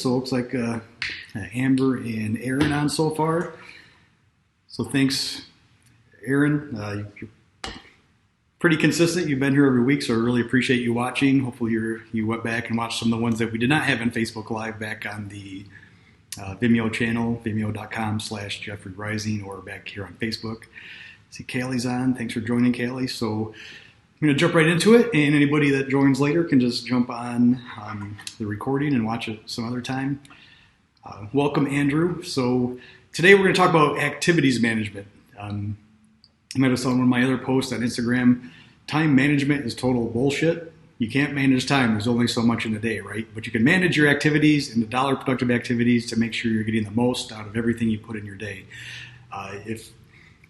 So it looks like Amber and Aaron on so far. So thanks, Aaron. You're pretty consistent. You've been here every week, so I really appreciate you watching. Hopefully you went back and watched some of the ones that we did not have on Facebook Live back on the Vimeo channel, vimeo.com/Jeffrey Rising, or back here on Facebook. See Kaylee's on. Thanks for joining, Kaylee. So I'm going to jump right into it, and anybody that joins later can just jump on the recording and watch it some other time. Welcome, Andrew. So today we're going to talk about activities management. You might have saw one of my other posts on Instagram. Time management is total bullshit. You can't manage time. There's only so much in a day, right? But you can manage your activities and the dollar productive activities to make sure you're getting the most out of everything you put in your day. If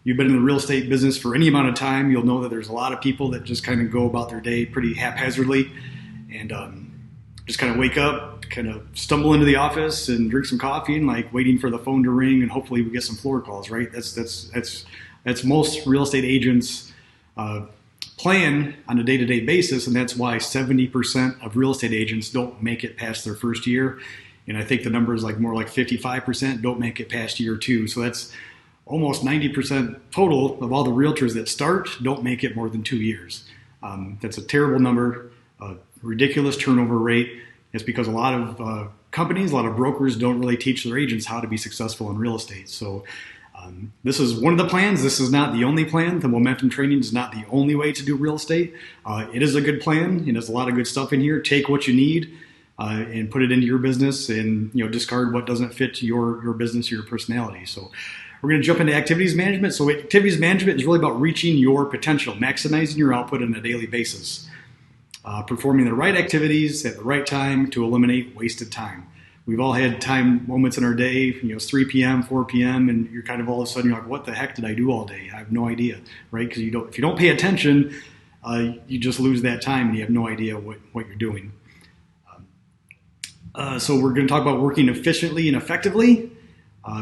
you've been in the real estate business for any amount of time, you'll know that there's a lot of people that just kind of go about their day pretty haphazardly and just kind of wake up, kind of stumble into the office and drink some coffee and like waiting for the phone to ring and hopefully we get some floor calls, right? That's most real estate agents' plan on a day-to-day basis, and that's why 70% of real estate agents don't make it past their first year. And I think the number is like more like 55% don't make it past year two. So that's almost 90% total of all the realtors that start don't make it more than 2 years. That's a terrible number, a ridiculous turnover rate. It's because a lot of companies, a lot of brokers don't really teach their agents how to be successful in real estate. So this is one of the plans. This is not the only plan. The momentum training is not the only way to do real estate. It is a good plan. There's a lot of good stuff in here. Take what you need and put it into your business, and discard what doesn't fit your business or your personality. So we're going to jump into activities management. So activities management is really about reaching your potential, maximizing your output on a daily basis, performing the right activities at the right time to eliminate wasted time. We've all had time moments in our day, it's 3 p.m., 4 p.m., and you're kind of all of a sudden, you're like, what the heck did I do all day? I have no idea, right? Because if you don't pay attention, you just lose that time and you have no idea what you're doing. So we're going to talk about working efficiently and effectively,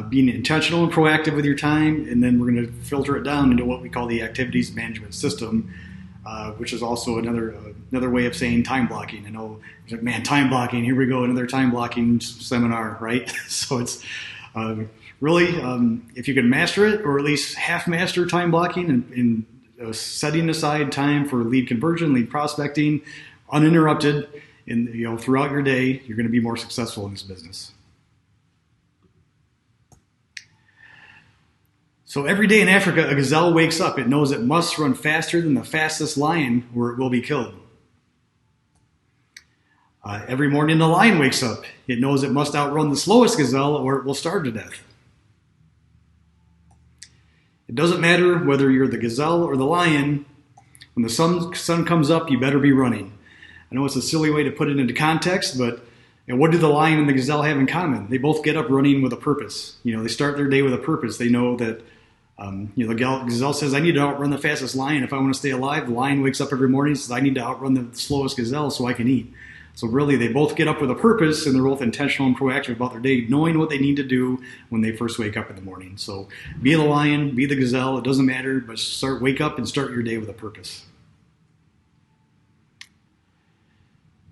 being intentional and proactive with your time, and then we're going to filter it down into what we call the activities management system, which is also another way of saying time blocking. I know, man, time blocking, here we go, another time blocking seminar, right? So it's really, if you can master it, or at least half master time blocking and setting aside time for lead conversion, lead prospecting, uninterrupted, and throughout your day, you're going to be more successful in this business. So every day in Africa, a gazelle wakes up. It knows it must run faster than the fastest lion or it will be killed. Every morning, the lion wakes up. It knows it must outrun the slowest gazelle or it will starve to death. It doesn't matter whether you're the gazelle or the lion. When the sun comes up, you better be running. I know it's a silly way to put it into context, but what do the lion and the gazelle have in common? They both get up running with a purpose. They start their day with a purpose. They know that the gazelle says, I need to outrun the fastest lion if I want to stay alive. The lion wakes up every morning and says, I need to outrun the slowest gazelle so I can eat. So really, they both get up with a purpose, and they're both intentional and proactive about their day, knowing what they need to do when they first wake up in the morning. So be the lion, be the gazelle, it doesn't matter, but wake up and start your day with a purpose.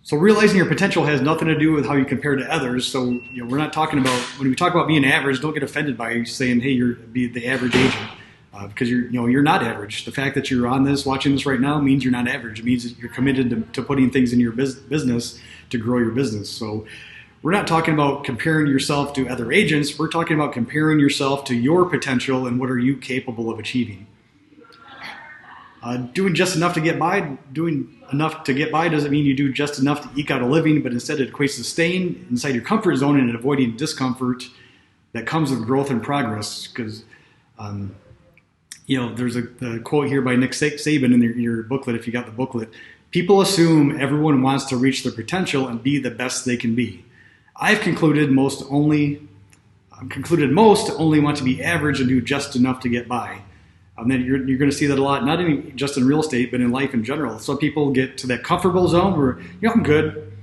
So realizing your potential has nothing to do with how you compare to others. So we're not talking about, when we talk about being average, don't get offended by saying, hey, be the average agent, because you're not average. The fact that you're on this, watching this right now, means you're not average. It means that you're committed to putting things in your business to grow your business. So we're not talking about comparing yourself to other agents. We're talking about comparing yourself to your potential and what are you capable of achieving. Doing just enough to get by, doesn't mean you do just enough to eke out a living, but instead it equates to staying inside your comfort zone and avoiding discomfort that comes with growth and progress. Because, there's a quote here by Nick Saban in your booklet, if you got the booklet. People assume everyone wants to reach their potential and be the best they can be. I've concluded most only want to be average and do just enough to get by. And then you're going to see that a lot, not just in real estate, but in life in general. Some people get to that comfortable zone where, I'm good.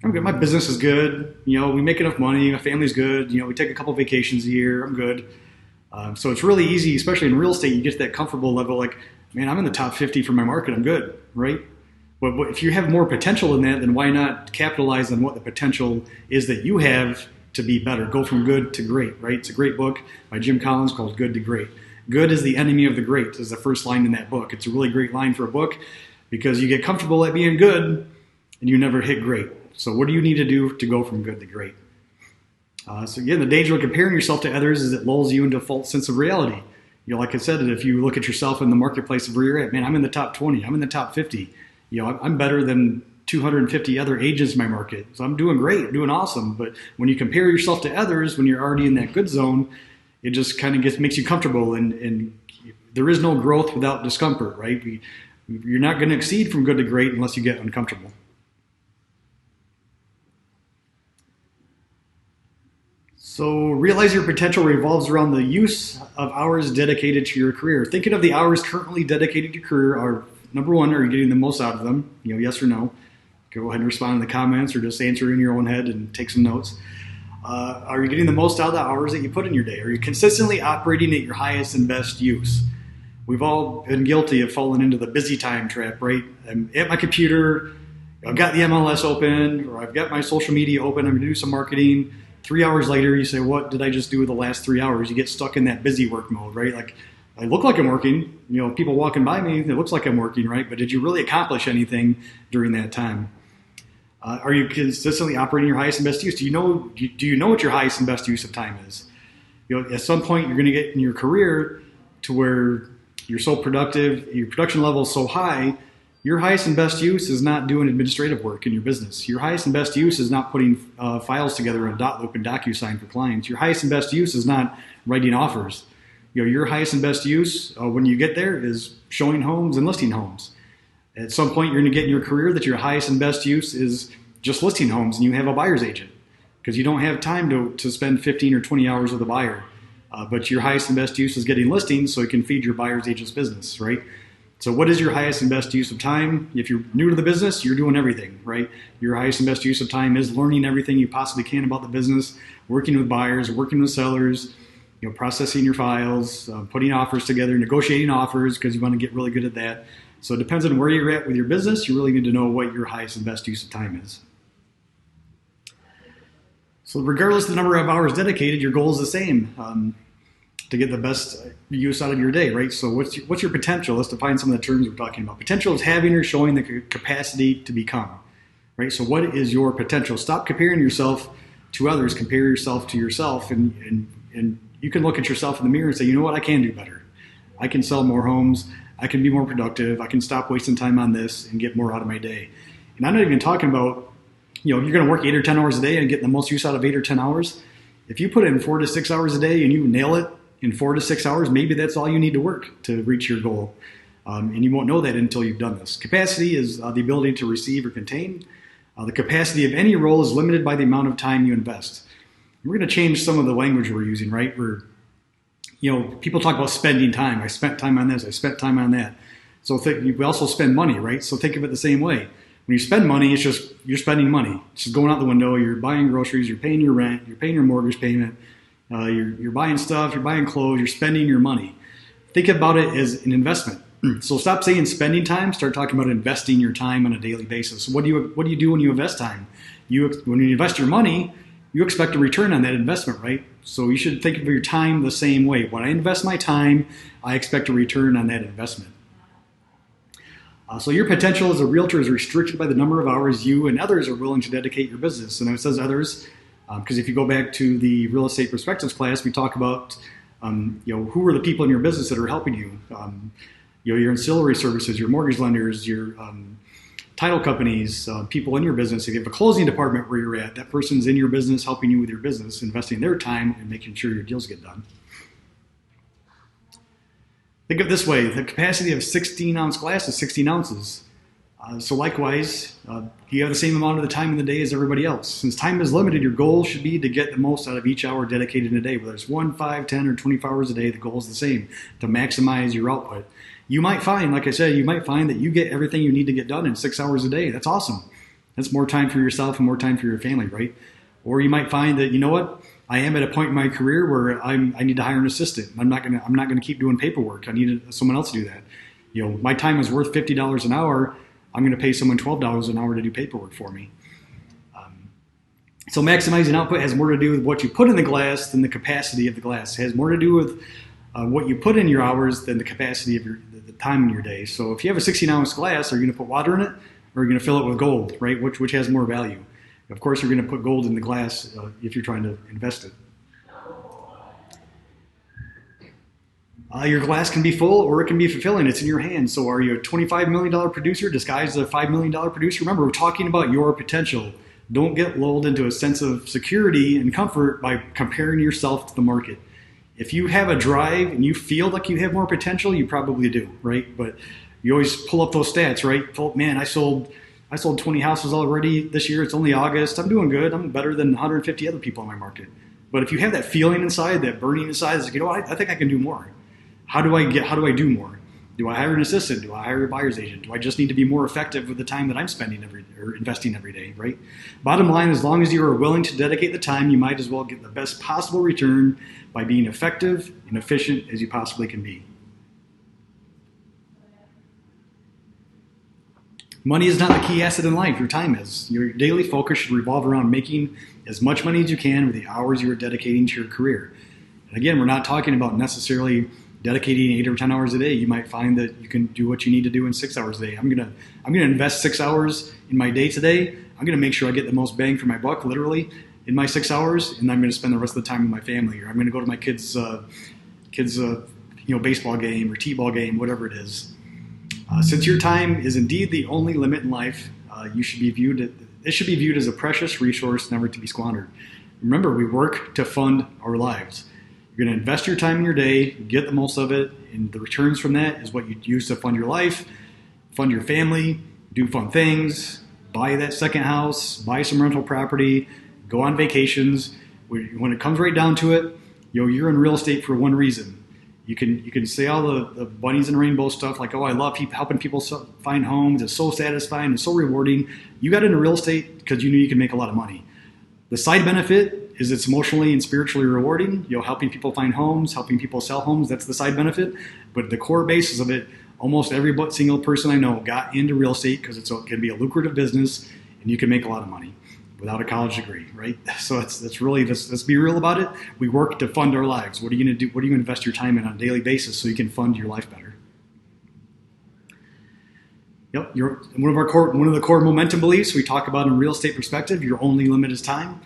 My business is good. We make enough money. My family's good. We take a couple vacations a year. I'm good. So it's really easy, especially in real estate, you get to that comfortable level like, man, I'm in the top 50 for my market. I'm good, right? But if you have more potential than that, then why not capitalize on what the potential is that you have to be better? Go from good to great, right? It's a great book by Jim Collins called Good to Great. Good is the enemy of the great is the first line in that book. It's a really great line for a book because you get comfortable at being good and you never hit great. So what do you need to do to go from good to great? So again, the danger of comparing yourself to others is it lulls you into a false sense of reality. Like I said, if you look at yourself in the marketplace of where you're at, man, I'm in the top 20, I'm in the top 50. I'm better than 250 other agents in my market. So I'm doing great, I'm doing awesome. But when you compare yourself to others, when you're already in that good zone, it just kind of makes you comfortable. And there is no growth without discomfort, right? You're not going to exceed from good to great unless you get uncomfortable. So realize your potential revolves around the use of hours dedicated to your career. Thinking of the hours currently dedicated to your career are, number one, are you getting the most out of them? Yes or no? Go ahead and respond in the comments or just answer in your own head and take some notes. Are you getting the most out of the hours that you put in your day? Are you consistently operating at your highest and best use? We've all been guilty of falling into the busy time trap, right? I'm at my computer, I've got the MLS open, or I've got my social media open, I'm going to do some marketing. 3 hours later, you say, what did I just do with the last 3 hours? You get stuck in that busy work mode, right? Like, I look like I'm working. People walking by me, it looks like I'm working, right? But did you really accomplish anything during that time? Are you consistently operating your highest and best use? Do you know what your highest and best use of time is? At some point, you're going to get in your career to where you're so productive, your production level is so high, your highest and best use is not doing administrative work in your business. Your highest and best use is not putting files together in Dotloop and DocuSign for clients. Your highest and best use is not writing offers. Your highest and best use when you get there is showing homes and listing homes. At some point, you're going to get in your career that your highest and best use is just listing homes and you have a buyer's agent because you don't have time to spend 15 or 20 hours with a buyer. But your highest and best use is getting listings so you can feed your buyer's agent's business, right? So what is your highest and best use of time? If you're new to the business, you're doing everything, right? Your highest and best use of time is learning everything you possibly can about the business, working with buyers, working with sellers, processing your files, putting offers together, negotiating offers because you want to get really good at that. So it depends on where you're at with your business. You really need to know what your highest and best use of time is. So regardless of the number of hours dedicated, your goal is the same. To get the best use out of your day, right? So what's your potential? Let's define some of the terms we're talking about. Potential is having or showing the capacity to become, right? So what is your potential? Stop comparing yourself to others. Compare yourself to yourself, and you can look at yourself in the mirror and say, you know what? I can do better. I can sell more homes. I can be more productive. I can stop wasting time on this and get more out of my day. And I'm not even talking about, you're going to work 8 or 10 hours a day and get the most use out of 8 or 10 hours. If you put in 4 to 6 hours a day and you nail it, in 4 to 6 hours, maybe that's all you need to work to reach your goal. And you won't know that until you've done this. Capacity is the ability to receive or contain. The capacity of any role is limited by the amount of time you invest. We're going to change some of the language we're using, right? People talk about spending time. I spent time on this. I spent time on that. So we also spend money, right? So think of it the same way. When you spend money, it's just you're spending money. It's just going out the window. You're buying groceries. You're paying your rent. You're paying your mortgage payment. You're buying stuff, you're buying clothes, you're spending your money. Think about it as an investment. So stop saying spending time, start talking about investing your time on a daily basis. What do you do when you invest time? When you invest your money, you expect a return on that investment, right? So you should think of your time the same way. When I invest my time, I expect a return on that investment. So your potential as a realtor is restricted by the number of hours you and others are willing to dedicate your business. And it says others, because if you go back to the real estate perspectives class, we talk about who are the people in your business that are helping you. Your ancillary services, your mortgage lenders, your title companies, people in your business. If you have a closing department where you're at, that person's in your business, helping you with your business, investing their time and making sure your deals get done. Think of it this way: the capacity of a 16-ounce glass is 16 ounces. So likewise, you have the same amount of the time in the day as everybody else. Since time is limited, your goal should be to get the most out of each hour dedicated in a day. Whether it's 1, 5, 10, or 24 hours a day, the goal is the same, to maximize your output. You might find, like I said, that you get everything you need to get done in 6 hours a day. That's awesome. That's more time for yourself and more time for your family, right? Or you might find that, you know what, I am at a point in my career where I need to hire an assistant. I'm not gonna keep doing paperwork. I need someone else to do that. My time is worth $50 an hour. I'm going to pay someone $12 an hour to do paperwork for me. So maximizing output has more to do with what you put in the glass than the capacity of the glass. It has more to do with what you put in your hours than the capacity of the time in your day. So if you have a 16-ounce glass, are you going to put water in it, or are you going to fill it with gold, right? Which has more value? Of course, you're going to put gold in the glass if you're trying to invest it. Your glass can be full or it can be fulfilling. It's in your hands. So are you a $25 million producer disguised as a $5 million producer? Remember, we're talking about your potential. Don't get lulled into a sense of security and comfort by comparing yourself to the market. If you have a drive and you feel like you have more potential, you probably do, right? But you always pull up those stats, right? Man, I sold 20 houses already this year. It's only August. I'm doing good. I'm better than 150 other people in my market. But if you have that feeling inside, that burning inside, it's like, I think I can do more. How do I do more? Do I hire an assistant? Do I hire a buyer's agent? Do I just need to be more effective with the time that I'm spending or investing every day, right? Bottom line, as long as you are willing to dedicate the time, you might as well get the best possible return by being effective and efficient as you possibly can be. Money is not the key asset in life. Your time is. Your daily focus should revolve around making as much money as you can with the hours you are dedicating to your career. And again, we're not talking about necessarily dedicating 8 or 10 hours a day. You might find that you can do what you need to do in 6 hours a day. I'm gonna invest 6 hours in my day today. I'm gonna make sure I get the most bang for my buck, literally, in my 6 hours, and I'm gonna spend the rest of the time with my family, or I'm gonna go to my kids' baseball game or t-ball game, whatever it is. Since your time is indeed the only limit in life, it should be viewed as a precious resource, never to be squandered. Remember, we work to fund our lives. You're going to invest your time in your day, get the most of it, and the returns from that is what you use to fund your life, fund your family, do fun things, buy that second house, buy some rental property, go on vacations. When it comes right down to it, you're in real estate for one reason. You can say all the bunnies and rainbow stuff like, I love helping people find homes. It's so satisfying. It's so rewarding. You got into real estate because you knew you could make a lot of money. The side benefit is it's emotionally and spiritually rewarding. Helping people find homes, helping people sell homes, that's the side benefit. But the core basis of it, almost every single person I know got into real estate because it can be a lucrative business and you can make a lot of money without a college degree, right? So let's be real about it. We work to fund our lives. What are you going to do? What do you invest your time in on a daily basis so you can fund your life better? Yep, one of the core momentum beliefs we talk about in real estate perspective. Your only limit is time.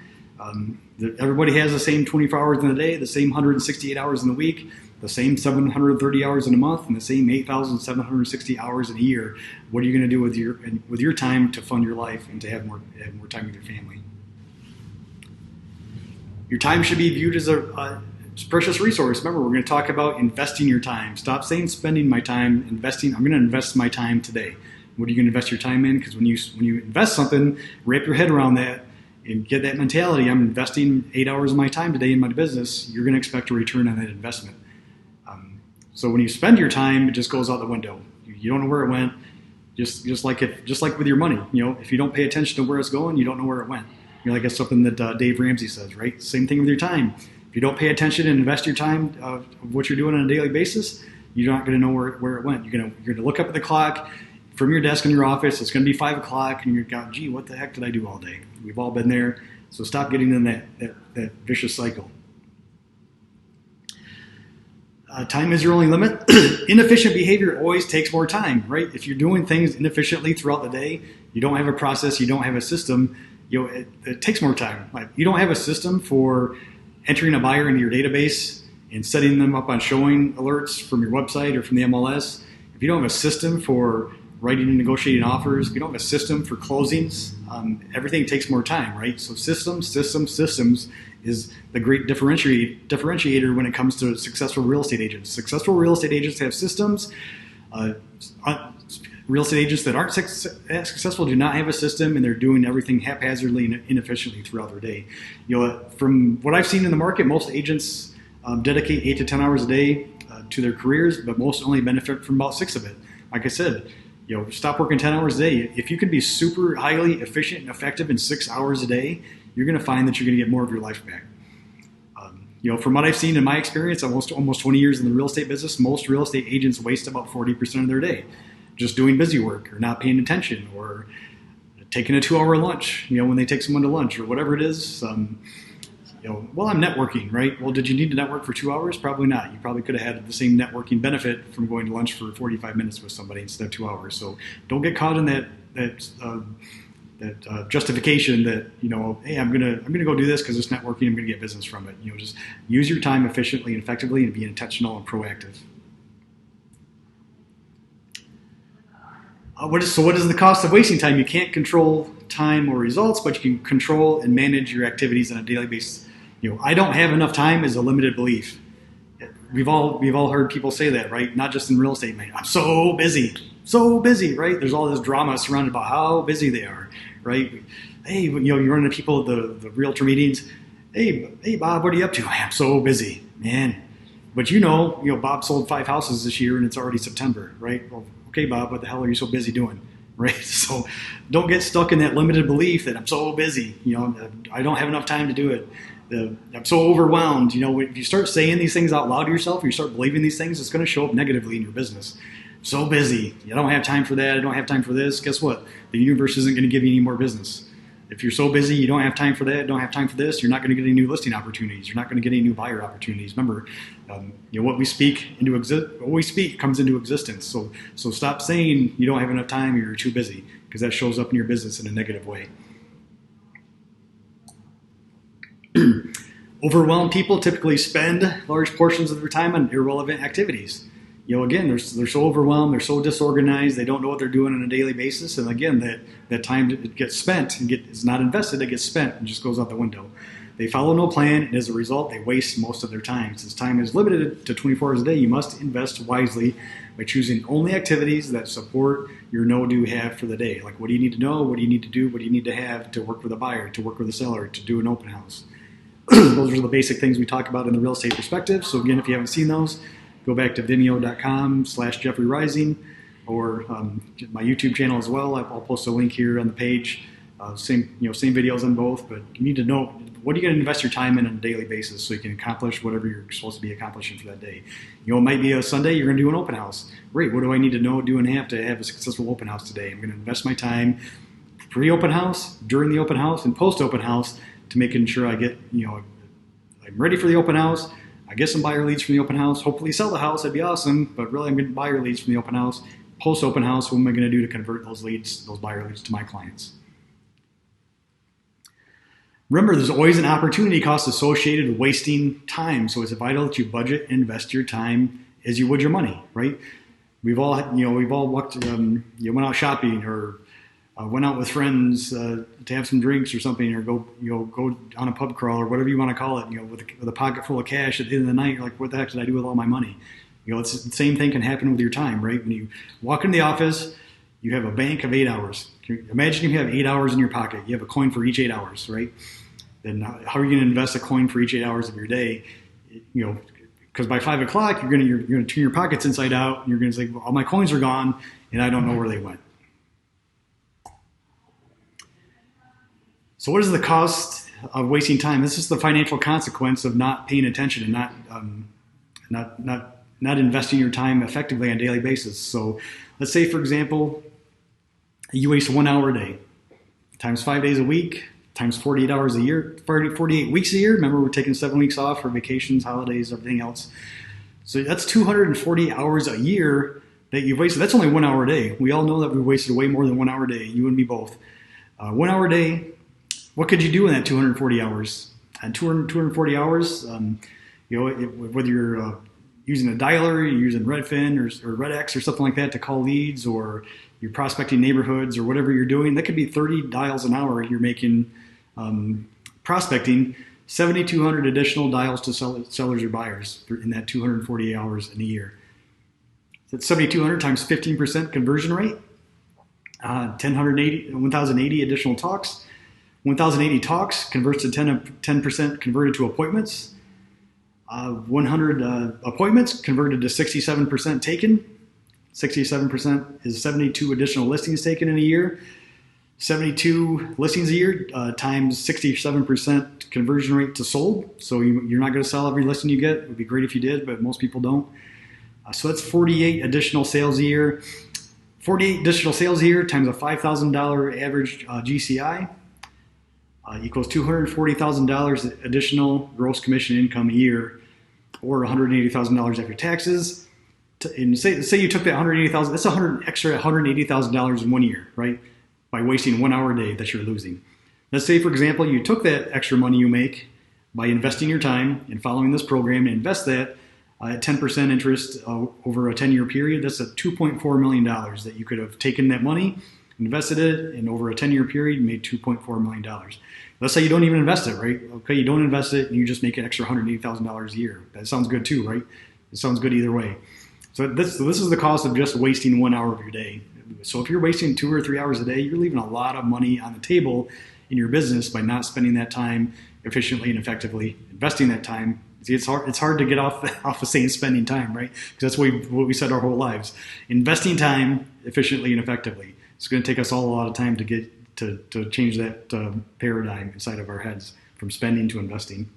Everybody has the same 24 hours in a day, the same 168 hours in a week, the same 730 hours in a month, and the same 8,760 hours in a year. What are you going to do with your time to fund your life and to have more time with your family? Your time should be viewed as a precious resource. Remember, we're going to talk about investing your time. Stop saying spending my time, investing. I'm going to invest my time today. What are you going to invest your time in? Because when you invest something, wrap your head around that and get that mentality. I'm investing 8 hours of my time today in my business. You're going to expect a return on that investment. So when you spend your time, it just goes out the window. You don't know where it went. Just like with your money, if you don't pay attention to where it's going, you don't know where it went. That's something that Dave Ramsey says, right? Same thing with your time. If you don't pay attention and invest your time of what you're doing on a daily basis, you're not going to know where it went. You're going to look up at the clock from your desk in your office. It's going to be 5 o'clock, and you're going, gee, what the heck did I do all day? We've all been there. So stop getting in that vicious cycle. Time is your only limit. Inefficient behavior always takes more time, right? If you're doing things inefficiently throughout the day, you don't have a process, you don't have a system, it takes more time. Like, you don't have a system for entering a buyer into your database and setting them up on showing alerts from your website or from the MLS. If you don't have a system for writing and negotiating offers, if you don't have a system for closings, everything takes more time, right? So systems is the great differentiator when it comes to successful real estate agents. Successful real estate agents have systems. Real estate agents that aren't successful do not have a system, and they're doing everything haphazardly and inefficiently throughout their day. From what I've seen in the market, most agents dedicate 8 to 10 hours a day to their careers, but most only benefit from about 6 of it. Like I said, stop working 10 hours a day. If you can be super highly efficient and effective in 6 hours a day, you're going to find that you're going to get more of your life back. From what I've seen in my experience, almost 20 years in the real estate business, most real estate agents waste about 40% of their day. just doing busy work or not paying attention or taking a 2-hour lunch, when they take someone to lunch or whatever it is. Well, I'm networking, right? Well, did you need to network for 2 hours? Probably not. You probably could have had the same networking benefit from going to lunch for 45 minutes with somebody instead of 2 hours. So don't get caught in that justification that, hey, I'm gonna go do this because it's networking. I'm gonna get business from it. Just use your time efficiently and effectively and be intentional and proactive. What is the cost of wasting time? You can't control time or results, but you can control and manage your activities on a daily basis. I don't have enough time is a limited belief. We've all heard people say that, right? Not just in real estate, man. I'm so busy, right? There's all this drama surrounded by how busy they are, right? Hey, you run into people at the realtor meetings. Hey, Bob, what are you up to? I'm so busy, man. But Bob sold 5 houses this year and it's already September, right? Well, okay, Bob, what the hell are you so busy doing? Right? So don't get stuck in that limited belief that I'm so busy. I don't have enough time to do it. I'm so overwhelmed. If you start saying these things out loud to yourself, you start believing these things, it's going to show up negatively in your business. So busy. I don't have time for that. I don't have time for this. Guess what? The universe isn't going to give you any more business. If you're so busy, you don't have time for that, don't have time for this, you're not going to get any new listing opportunities. You're not going to get any new buyer opportunities. Remember, what we speak comes into existence. So stop saying you don't have enough time or you're too busy, because that shows up in your business in a negative way. Overwhelmed people typically spend large portions of their time on irrelevant activities. Again, they're so overwhelmed, they're so disorganized, they don't know what they're doing on a daily basis. And again, that time it gets spent and is not invested, it gets spent and just goes out the window. They follow no plan, and as a result, they waste most of their time. Since time is limited to 24 hours a day, you must invest wisely by choosing only activities that support your know-do have for the day. Like, what do you need to know? What do you need to do? What do you need to have to work with a buyer, to work with a seller, to do an open house? Those are the basic things we talk about in the real estate perspective. So again, if you haven't seen those, go back to vimeo.com/Jeffrey Rising or my YouTube channel as well. I'll post a link here on the page. Same videos on both, but you need to know what are you going to invest your time in on a daily basis so you can accomplish whatever you're supposed to be accomplishing for that day. It might be a Sunday, you're going to do an open house. Great, what do I need to know, do, and have to have a successful open house today? I'm going to invest my time pre-open house, during the open house, and post-open house to making sure I get, I'm ready for the open house. I get some buyer leads from the open house, hopefully sell the house, that'd be awesome, but really I'm getting buyer leads from the open house. Post-open house, what am I going to do to convert those buyer leads to my clients? Remember, there's always an opportunity cost associated with wasting time, so it's vital that you budget and invest your time as you would your money, right? We've all walked, went out shopping or went out with friends to have some drinks or something, or go on a pub crawl or whatever you want to call it. With a pocket full of cash at the end of the night, you're like, what the heck did I do with all my money? It's the same thing can happen with your time, right? When you walk into the office, you have a bank of 8 hours. Imagine you have 8 hours in your pocket. You have a coin for each 8 hours, right? Then how are you going to invest a coin for each 8 hours of your day? Because by 5 o'clock, you're going to turn your pockets inside out, and you're going to say, well, all my coins are gone, and I don't know where they went. So what is the cost of wasting time? This is the financial consequence of not paying attention and not investing your time effectively on a daily basis. So let's say, for example, you waste 1 hour a day times 5 days a week times 48 hours a year, 48 weeks a year. Remember, we're taking 7 weeks off for vacations, holidays, everything else. So that's 240 hours a year that you've wasted. That's only 1 hour a day. We all know that we wasted way more than 1 hour a day, you and me both. 1 hour a day, what could you do in that 240 hours? And 240 hours, whether you're using a dialer, you're using Redfin or RedX or something like that to call leads, or you're prospecting neighborhoods or whatever you're doing, that could be 30 dials an hour you're making prospecting, 7,200 additional dials to sellers or buyers in that 240 hours in a year. So that's 7,200 times 15% conversion rate, 1,080 additional talks. 1,080 talks converts to 10% converted to appointments. 100 appointments converted to 67% taken. 67% is 72 additional listings taken in a year. 72 listings a year times 67% conversion rate to sold. So you're not going to sell every listing you get. It would be great if you did, but most people don't. So that's 48 additional sales a year. 48 additional sales a year times a $5,000 average GCI equals $240,000 additional gross commission income a year, or $180,000 after taxes. And say you took that $180,000, that's extra $180,000 in 1 year, right? By wasting 1 hour a day that you're losing. Let's say, for example, you took that extra money you make by investing your time and following this program and invest that at 10% interest over a 10-year period. That's a $2.4 million that you could have taken that money, invested it, and over a 10-year period, made $2.4 million. Let's say you don't even invest it, right? Okay, you don't invest it, and you just make an extra $180,000 a year. That sounds good too, right? It sounds good either way. So this is the cost of just wasting 1 hour of your day. So if you're wasting 2 or 3 hours a day, you're leaving a lot of money on the table in your business by not spending that time efficiently and effectively, investing that time. See, it's hard to get off of saying spending time, right? Because that's what we said our whole lives. Investing time efficiently and effectively. It's going to take us all a lot of time to get to change that paradigm inside of our heads from spending to investing.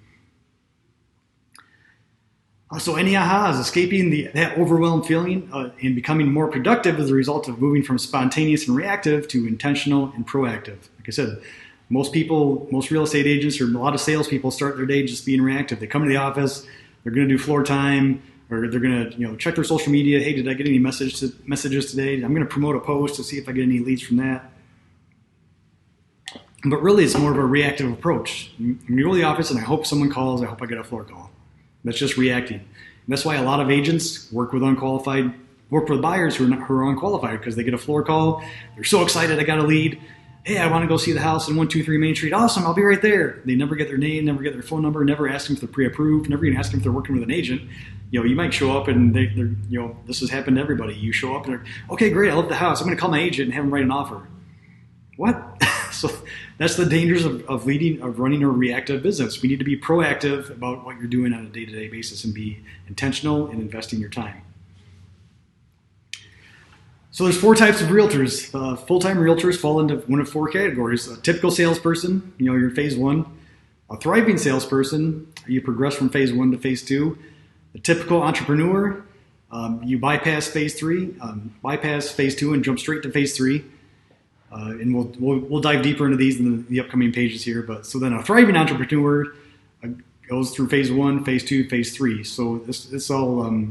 So any ahas, escaping that overwhelmed feeling and becoming more productive as a result of moving from spontaneous and reactive to intentional and proactive. Like I said, most real estate agents or a lot of salespeople start their day just being reactive. They come to the office, they're going to do floor time, or they're going to check their social media. Hey, did I get any messages today? I'm going to promote a post to see if I get any leads from that. But really, it's more of a reactive approach. You go to the office and I hope someone calls. I hope I get a floor call. That's just reacting. And that's why a lot of agents work with buyers who are unqualified, because they get a floor call. They're so excited, I got a lead. Hey, I want to go see the house in 123 Main Street. Awesome, I'll be right there. They never get their name, never get their phone number, never ask them if they're pre-approved, never even ask them if they're working with an agent. You might show up and they're this has happened to everybody. You show up and they're, okay, great, I love the house. I'm going to call my agent and have them write an offer. What? So that's the dangers of running a reactive business. We need to be proactive about what you're doing on a day-to-day basis and be intentional in investing your time. So there's 4 types of realtors. Full-time realtors fall into one of 4 categories. A typical salesperson, you're phase 1. A thriving salesperson, you progress from phase 1 to phase 2. The typical entrepreneur, you bypass phase 3, bypass phase 2 and jump straight to phase 3. And we'll dive deeper into these in the upcoming pages here. So then a thriving entrepreneur goes through phase 1, phase 2, phase 3. So this all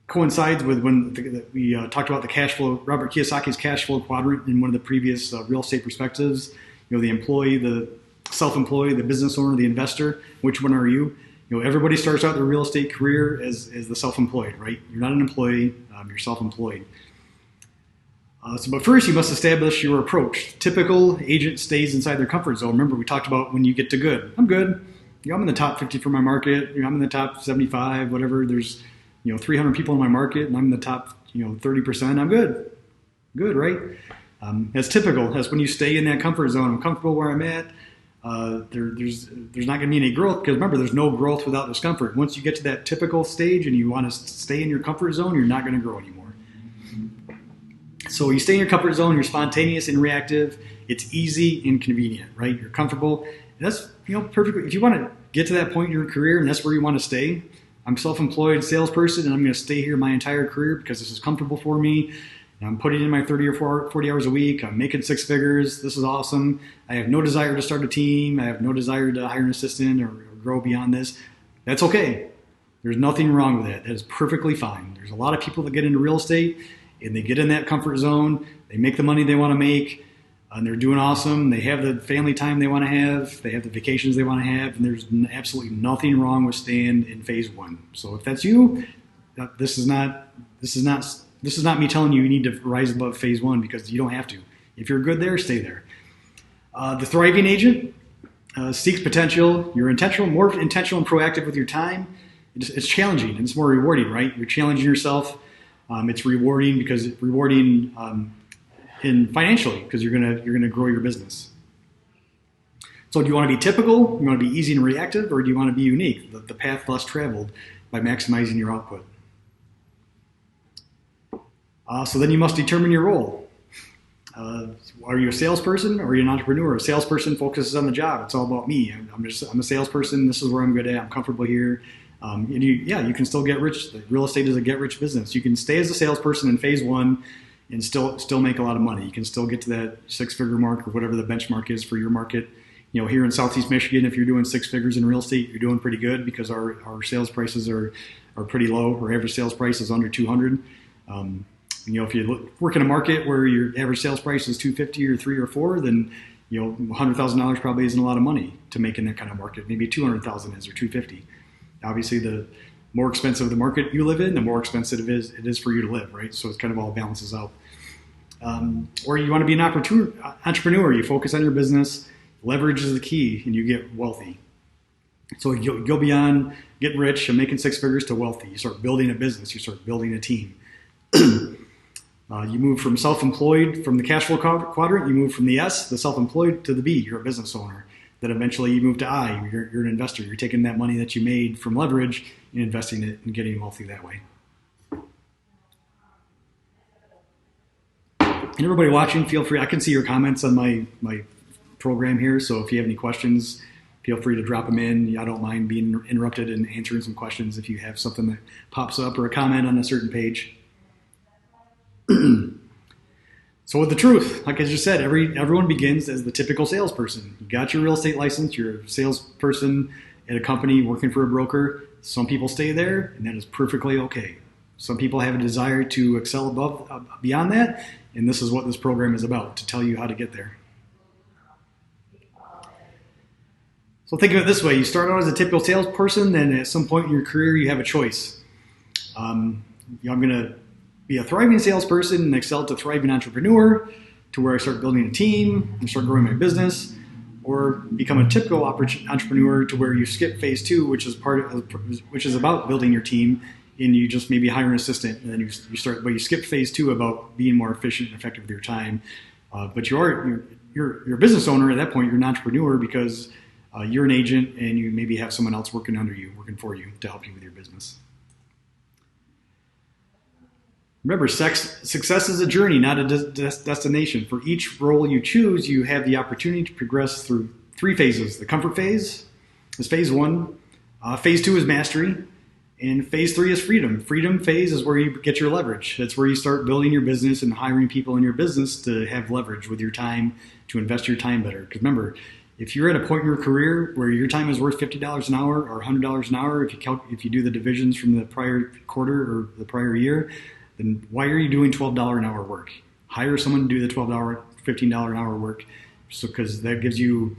coincides with when we talked about the cash flow, Robert Kiyosaki's cash flow quadrant in one of the previous real estate perspectives. The employee, the self-employed, the business owner, the investor. Which one are you? Everybody starts out their real estate career as the self-employed, right? You're not an employee, you're self-employed. But first, you must establish your approach. Typical agent stays inside their comfort zone. Remember, we talked about when you get to good. I'm good. I'm in the top 50 for my market. I'm in the top 75, whatever. There's 300 people in my market, and I'm in the top 30%. I'm good. Good, right? That's typical. That's when you stay in that comfort zone. I'm comfortable where I'm at. There's not going to be any growth, because remember, there's no growth without discomfort. Once you get to that typical stage and you want to stay in your comfort zone, you're not going to grow anymore. So you stay in your comfort zone, you're spontaneous and reactive, it's easy and convenient, right? You're comfortable. And that's perfect. If you want to get to that point in your career and that's where you want to stay, I'm a self-employed salesperson and I'm going to stay here my entire career because this is comfortable for me. And I'm putting in my 30 or 40 hours a week. I'm making 6 figures. This is awesome. I have no desire to start a team. I have no desire to hire an assistant or grow beyond this. That's okay. There's nothing wrong with that. That is perfectly fine. There's a lot of people that get into real estate and they get in that comfort zone, they make the money they want to make, and they're doing awesome. They have the family time they want to have, they have the vacations they want to have, and there's absolutely nothing wrong with staying in phase 1. So if that's you, this is not me telling you need to rise above phase 1, because you don't have to. If you're good there, stay there. The thriving agent seeks potential. You're more intentional and proactive with your time. It's challenging and it's more rewarding, right? You're challenging yourself. It's rewarding because in financially, because you're gonna grow your business. So do you want to be typical? You want to be easy and reactive, or do you want to be unique, the path less traveled, by maximizing your output? So then you must determine your role. Are you a salesperson or are you an entrepreneur? A salesperson focuses on the job. It's all about me. I'm a salesperson. This is where I'm good at. I'm comfortable here. And you can still get rich. Real estate is a get-rich business. You can stay as a salesperson in phase 1 and still make a lot of money. You can still get to that 6-figure mark or whatever the benchmark is for your market. Here in Southeast Michigan, if you're doing 6 figures in real estate, you're doing pretty good because our sales prices are pretty low. Our average sales price is under 200. If you work in a market where your average sales price is 250 or 3 or 4, then $100,000 probably isn't a lot of money to make in that kind of market. Maybe 200,000 is or 250. Obviously, the more expensive the market you live in, the more expensive it is for you to live, right? So it kind of all balances out. Or you want to be an entrepreneur. You focus on your business. Leverage is the key, and you get wealthy. So you go beyond getting rich and making 6 figures to wealthy. You start building a business. You start building a team. You move from self-employed, from the cash flow quadrant, you move from the S, the self-employed, to the B, you're a business owner. Then eventually you move to I, you're an investor. You're taking that money that you made from leverage and investing it and getting wealthy that way. And everybody watching, feel free. I can see your comments on my program here, so if you have any questions, feel free to drop them in. I don't mind being interrupted and answering some questions if you have something that pops up or a comment on a certain page. So with the truth, like I just said, everyone begins as the typical salesperson. You got your real estate license, you're a salesperson at a company working for a broker. Some people stay there, and that is perfectly okay. Some people have a desire to excel beyond that, and this is what this program is about, to tell you how to get there. So think of it this way. You start out as a typical salesperson, then at some point in your career, you have a choice. I'm going to be a thriving salesperson and excel to thriving entrepreneur, to where I start building a team and start growing my business, or become a typical entrepreneur to where you skip phase 2, which is about building your team, and you just maybe hire an assistant, and then you skip phase 2 about being more efficient and effective with your time. But you're a business owner at that point. You're an entrepreneur because you're an agent, and you maybe have someone else working for you to help you with your business. Remember, success is a journey, not a destination. For each role you choose, you have the opportunity to progress through 3 phases. The comfort phase is phase 1. Phase 2 is mastery. And phase 3 is freedom. Freedom phase is where you get your leverage. That's where you start building your business and hiring people in your business to have leverage with your time, to invest your time better. Because remember, if you're at a point in your career where your time is worth $50 an hour or $100 an hour, if you do the divisions from the prior quarter or the prior year, then why are you doing $12 an hour work? Hire someone to do the $15 an hour work, because that gives you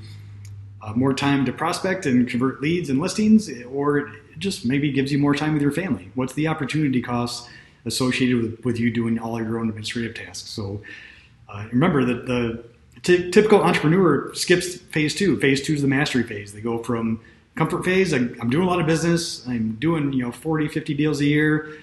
more time to prospect and convert leads and listings, or it just maybe gives you more time with your family. What's the opportunity cost associated with you doing all of your own administrative tasks? So remember that the typical entrepreneur skips phase 2. Phase 2 is the mastery phase. They go from comfort phase, I'm doing a lot of business, I'm doing 40, 50 deals a year,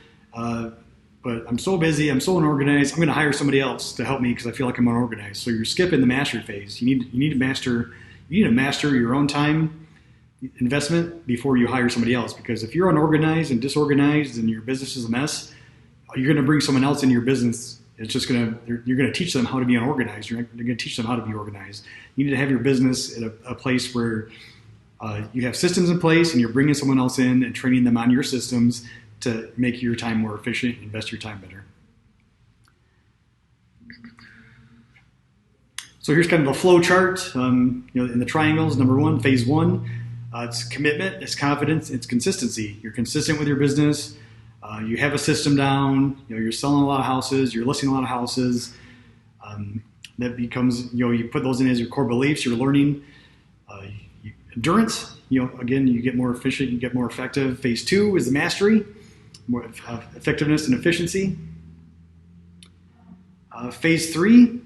but I'm so busy, I'm so unorganized, I'm going to hire somebody else to help me because I feel like I'm unorganized. So you're skipping the mastery phase. You need to master your own time investment before you hire somebody else. Because if you're unorganized and disorganized and your business is a mess, you're going to bring someone else into your business. It's just you're going to teach them how to be unorganized. You're going to teach them how to be organized. You need to have your business at a place where you have systems in place, and you're bringing someone else in and training them on your systems to make your time more efficient and invest your time better. So here's kind of a flow chart. In the triangles, number 1, phase 1, it's commitment, it's confidence, it's consistency. You're consistent with your business. You have a system down. You're selling a lot of houses. You're listing a lot of houses. That becomes, you put those in as your core beliefs. You're learning. Endurance. Again, you get more efficient. You get more effective. Phase 2 is the mastery, more effectiveness and efficiency. Phase 3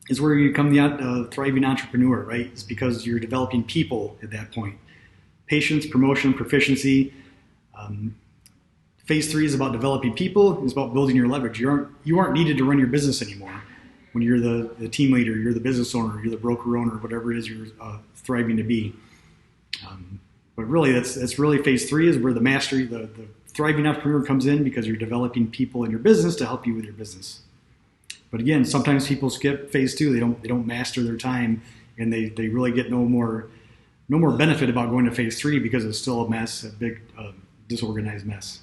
is where you become the thriving entrepreneur, right? It's because you're developing people at that point. Patience, promotion, proficiency. Phase 3 is about developing people. It's about building your leverage. You aren't needed to run your business anymore. When you're the team leader, you're the business owner, you're the broker owner, whatever it is you're thriving to be. But really, that's really phase 3 is where the mastery, the thriving entrepreneur comes in, because you're developing people in your business to help you with your business. But again, sometimes people skip phase 2. They don't master their time, and they really get no more benefit about going to phase 3 because it's still a mess, a big disorganized mess.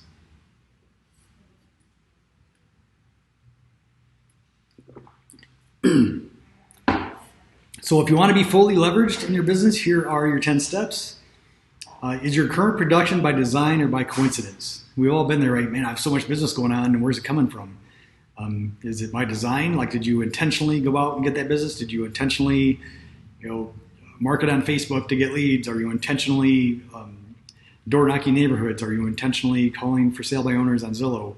So if you want to be fully leveraged in your business, here are your 10 steps. Is your current production by design or by coincidence? We've all been there, right? Man, I have so much business going on, and where's it coming from? Is it by design? Like, did you intentionally go out and get that business? Did you intentionally, market on Facebook to get leads? Are you intentionally door knocking neighborhoods? Are you intentionally calling for sale by owners on Zillow?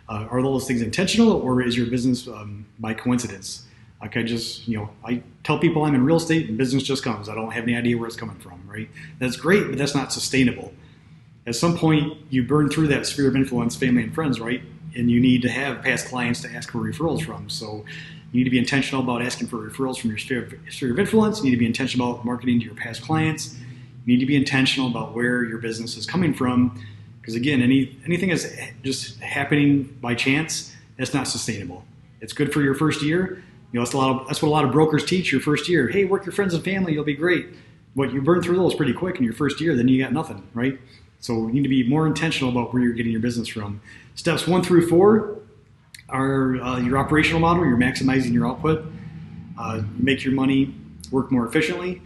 Are those things intentional, or is your business by coincidence? Like I tell people I'm in real estate and business just comes. I don't have any idea where it's coming from, right? That's great, but that's not sustainable. At some point, you burn through that sphere of influence, family and friends, right? And you need to have past clients to ask for referrals from. So you need to be intentional about asking for referrals from your sphere of influence. You need to be intentional about marketing to your past clients. You need to be intentional about where your business is coming from. Because again, anything that's just happening by chance, that's not sustainable. It's good for your first year. That's what a lot of brokers teach your first year. Hey, work your friends and family, you'll be great. But you burn through those pretty quick in your first year, then you got nothing, right? So you need to be more intentional about where you're getting your business from. Steps 1 through 4 are your operational model. You're maximizing your output. Make your money work more efficiently.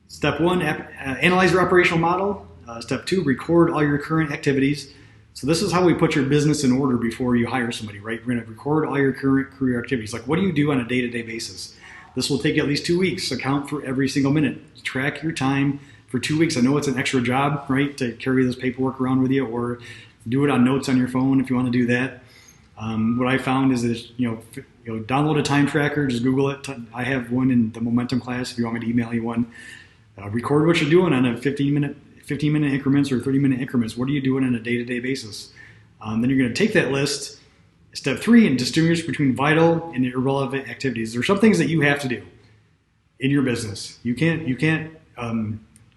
Step 1, analyze your operational model. Step 2, record all your current activities. So this is how we put your business in order before you hire somebody, right? We're going to record all your current career activities. Like, what do you do on a day-to-day basis? This will take at least 2 weeks. Account for every single minute. Track your time for 2 weeks. I know it's an extra job, right, to carry this paperwork around with you, or do it on notes on your phone if you want to do that. What I found is that, download a time tracker, just Google it. I have one in the Momentum class if you want me to email you one. Record what you're doing on a 15-minute increments or 30-minute increments. What are you doing on a day-to-day basis? Then you're going to take that list, step 3, and distinguish between vital and irrelevant activities. There are some things that you have to do in your business. You can't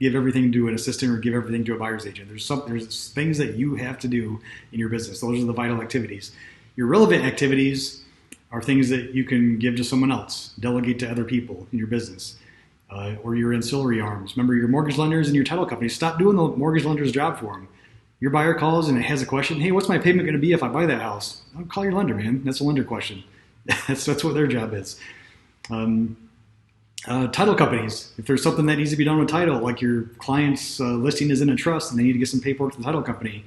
give everything to an assistant or give everything to a buyer's agent. There's things that you have to do in your business. Those are the vital activities. Your relevant activities are things that you can give to someone else, delegate to other people in your business, or your ancillary arms. Remember, your mortgage lenders and your title companies, stop doing the mortgage lender's job for them. Your buyer calls and it has a question. Hey, what's my payment going to be if I buy that house? I'll call your lender, man. That's a lender question. That's what their job is. Title companies, if there's something that needs to be done with title, like your client's listing is in a trust and they need to get some paperwork to the title company,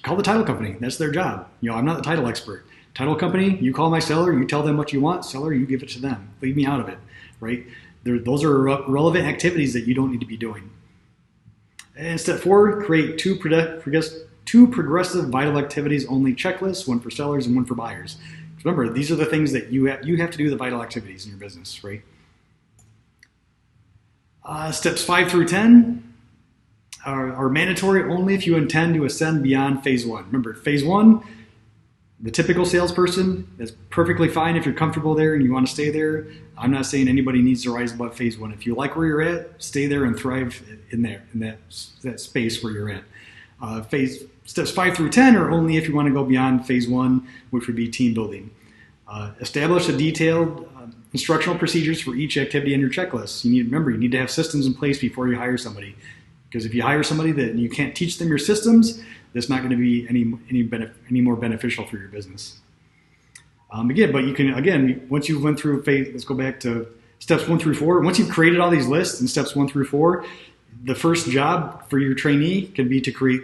call the title company. That's their job. I'm not the title expert. Title company, you call my seller, you tell them what you want. Seller, you give it to them. Leave me out of it, right? Those are relevant activities that you don't need to be doing. And step 4, create two progressive vital activities only checklists, one for sellers and one for buyers. Remember, these are the things that you have to do, the vital activities in your business, right? Steps 5 through 10 are mandatory only if you intend to ascend beyond phase 1. Remember, phase 1, the typical salesperson, that's perfectly fine if you're comfortable there and you want to stay there. I'm not saying anybody needs to rise above phase 1. If you like where you're at, stay there and thrive in that space where you're at. Steps 5 through 10 are only if you want to go beyond phase 1, which would be team building. Establish a detailed instructional procedures for each activity in your checklist. You need to have systems in place before you hire somebody. Because if you hire somebody that you can't teach them your systems, that's not going to be any more beneficial for your business. But you can, once you've went through phase, let's go back to steps 1 through 4. Once you've created all these lists in steps 1 through 4, the first job for your trainee can be to create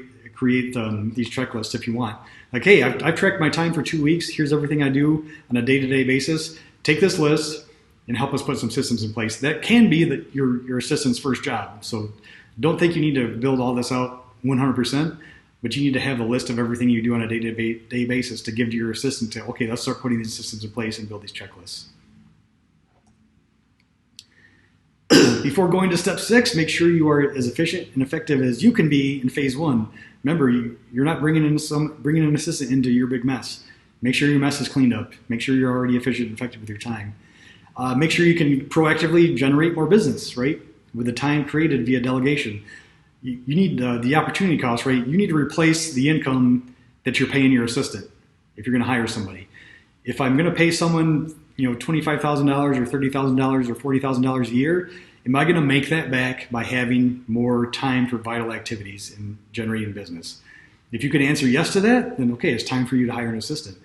these checklists if you want. Like, hey, I've tracked my time for 2 weeks. Here's everything I do on a day-to-day basis. Take this list and help us put some systems in place. That can be your assistant's first job. So don't think you need to build all this out 100%, but you need to have a list of everything you do on a day-to-day basis to give to your assistant to, okay, let's start putting these systems in place and build these checklists. Before going to step 6, make sure you are as efficient and effective as you can be in phase 1. Remember, you're not bringing an assistant into your big mess. Make sure your mess is cleaned up. Make sure you're already efficient and effective with your time. Make sure you can proactively generate more business, right? With the time created via delegation. You need the opportunity cost, right? You need to replace the income that you're paying your assistant if you're going to hire somebody. If I'm going to pay someone, $25,000 or $30,000 or $40,000 a year, am I going to make that back by having more time for vital activities and generating business? If you can answer yes to that, then okay, it's time for you to hire an assistant.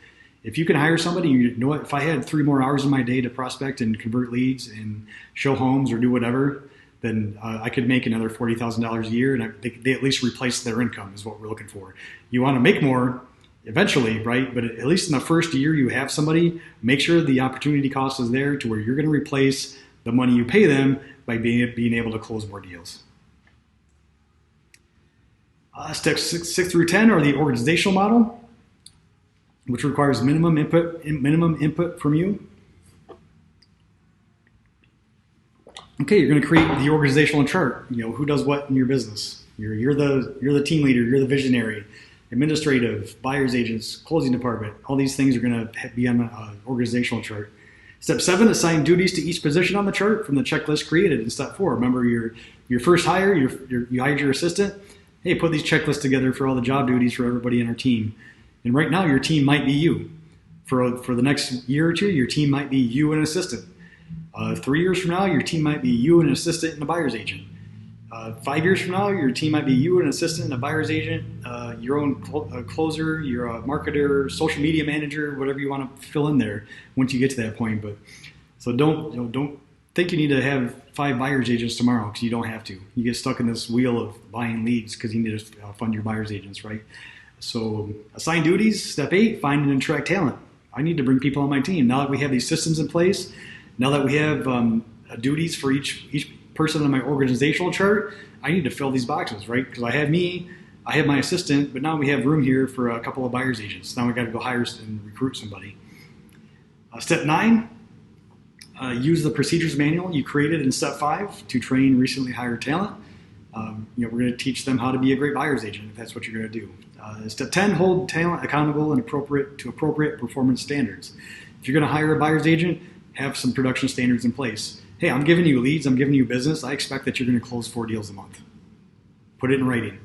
If you can hire somebody, you know what, if I had 3 more hours in my day to prospect and convert leads and show homes or do whatever, then I could make another $40,000 a year, and they at least replace their income is what we're looking for. You want to make more eventually, right? But at least in the first year you have somebody, make sure the opportunity cost is there to where you're going to replace the money you pay them by being able to close more deals. Steps 6 through 10 are the organizational model, which requires minimum input from you. Okay, you're going to create the organizational chart. Who does what in your business. You're the team leader. You're the visionary, administrative, buyer's agents, closing department. All these things are going to be on an organizational chart. Step 7, assign duties to each position on the chart from the checklist created in step 4. Remember, your first hire, you hired your assistant. Hey, put these checklists together for all the job duties for everybody in our team. And right now, your team might be you. For the next year or two, your team might be you and an assistant. 3 years from now, your team might be you and an assistant and a buyer's agent. 5 years from now, your team might be you and an assistant and a buyer's agent, your own closer, you're a marketer, social media manager, whatever you want to fill in there once you get to that point. But so don't think you need to have 5 buyer's agents tomorrow, because you don't have to. You get stuck in this wheel of buying leads because you need to fund your buyer's agents, right? So assign duties. Step 8, find and attract talent. I need to bring people on my team. Now that we have these systems in place, now that we have duties for each person on my organizational chart, I need to fill these boxes, right? Because I have me, I have my assistant, but now we have room here for a couple of buyer's agents. Now we got to go hire and recruit somebody. Step 9, use the procedures manual you created in step 5 to train recently hired talent. We're going to teach them how to be a great buyer's agent if that's what you're going to do. Step 10, hold talent accountable and appropriate performance standards. If you're going to hire a buyer's agent, have some production standards in place. Hey, I'm giving you leads, I'm giving you business. I expect that you're going to close 4 deals a month. Put it in writing.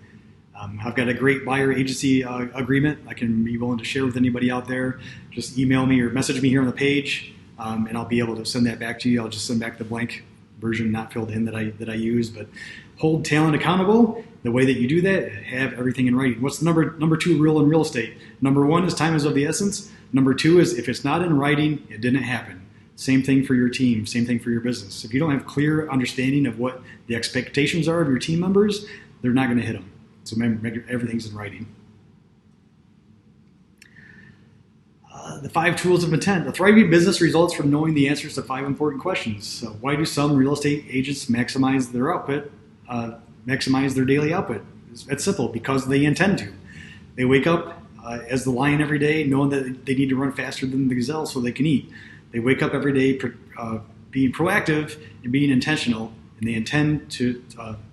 I've got a great buyer agency agreement I can be willing to share with anybody out there. Just email me or message me here on the page, and I'll be able to send that back to you. I'll just send back the blank version not filled in that I use. But hold talent accountable. The way that you do that, have everything in writing. What's the number 2 rule in real estate? Number 1 is time is of the essence. Number 2 is if it's not in writing, it didn't happen. Same thing for your team, same thing for your business. If you don't have clear understanding of what the expectations are of your team members, they're not going to hit them. So remember, everything's in writing. The 5 tools of intent. A thriving business results from knowing the answers to 5 important questions. So why do some real estate agents maximize their output, maximize their daily output? It's simple, because they intend to. They wake up as the lion every day, knowing that they need to run faster than the gazelle so they can eat. They wake up every day being proactive and being intentional, and they intend to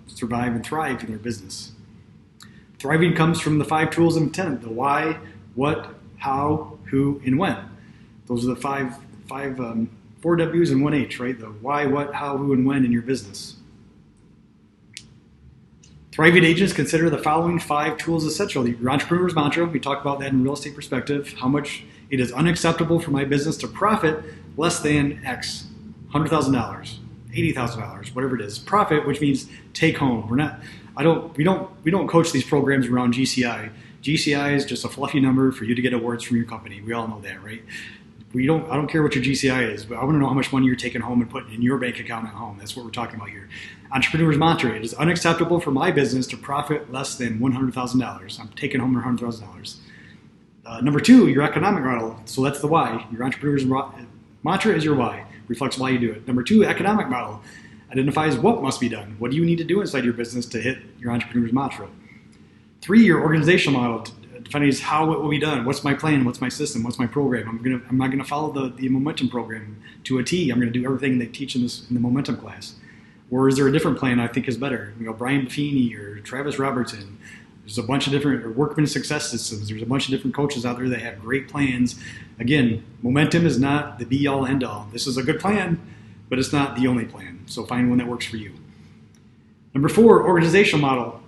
survive and thrive in their business. Thriving comes from the 5 tools of intent: the why, what, how, who, and when. Those are the 4 W's and 1 H, right? The why, what, how, who, and when in your business. Thriving agents consider the following 5 tools essential. Your entrepreneur's mantra, we talked about that in real estate perspective. How much it is unacceptable for my business to profit less than X, $100,000, $80,000, whatever it is. Profit, which means take home. We don't coach these programs around GCI. GCI is just a fluffy number for you to get awards from your company. We all know that, right? I don't care what your GCI is, but I want to know how much money you're taking home and putting in your bank account at home. That's what we're talking about here. Entrepreneur's mantra: it is unacceptable for my business to profit less than $100,000. I'm taking home $100,000. Number 2, your economic model. So that's the why. Your entrepreneur's mantra is your why. Reflects why you do it. Number 2, economic model. Identifies what must be done. What do you need to do inside your business to hit your entrepreneur's mantra? 3, your organizational model. Defines how it will be done. What's my plan? What's my system? What's my program? I'm not going to follow the momentum program to a T. I'm going to do everything they teach in the momentum class. Or is there a different plan I think is better? Brian Buffini or Travis Robertson. There's a bunch of different Workman Success Systems. There's a bunch of different coaches out there that have great plans. Again, momentum is not the be-all, end-all. This is a good plan, but it's not the only plan. So find one that works for you. Number 4, organizational model.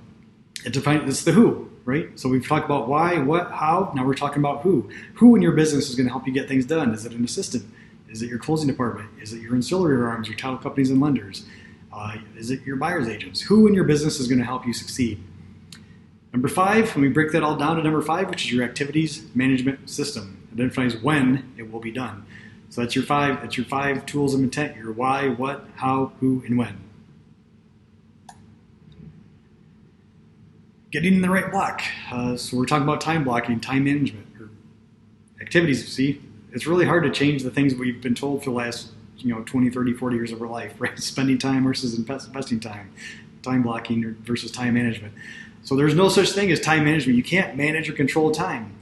It's the who, right? So we've talked about why, what, how. Now we're talking about who. Who in your business is going to help you get things done? Is it an assistant? Is it your closing department? Is it your ancillary arms, your title companies and lenders? Is it your buyer's agents? Who in your business is going to help you succeed? Number 5, when we break that all down to number 5, which is your activities management system, identifies when it will be done. So that's your 5. That's your 5 tools of intent: your why, what, how, who, and when. Getting in the right block. So we're talking about time blocking, time management, or activities. See, it's really hard to change the things we've been told for the last 20, 30, 40 years of our life, right? Spending time versus investing time, time blocking versus time management. So there's no such thing as time management. You can't manage or control time.